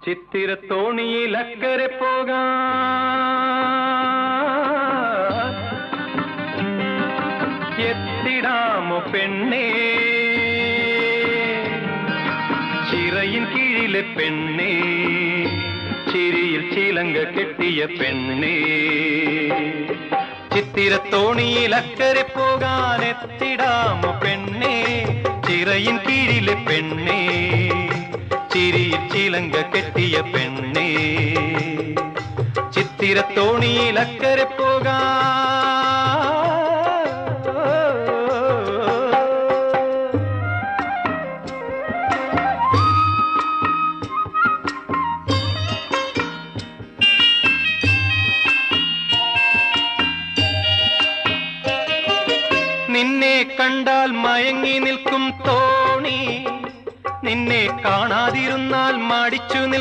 ചിത്തിരത്തോണിയിൽ അക്കരെ പോകാൻ എത്തിടാമോ പെണ്ണേ, ചിറയിൻ കീഴിലെ പെണ്ണേ, ചിരിയിൽ ചിലങ്ക കെട്ടിയ പെണ്ണേ. ചിത്തിരത്തോണിയിൽ അക്കരെ പോകാൻ എത്തിടാമോ പെണ്ണേ, ചിറയിൻ കീഴിലെ പെണ്ണേ, ചിരിയിൽ ചിലങ്ക കെട്ടിയ പെണ്ണേ. ചിത്തിരത്തോണിയിൽ അക്കരെ പോകാൻ നിന്നെ കണ്ടാൽ മയങ്ങി നിൽക്കും തോണി, നിന്നെ കാണാതിരുന്നാൽ മടിച്ചു നിൽക്കും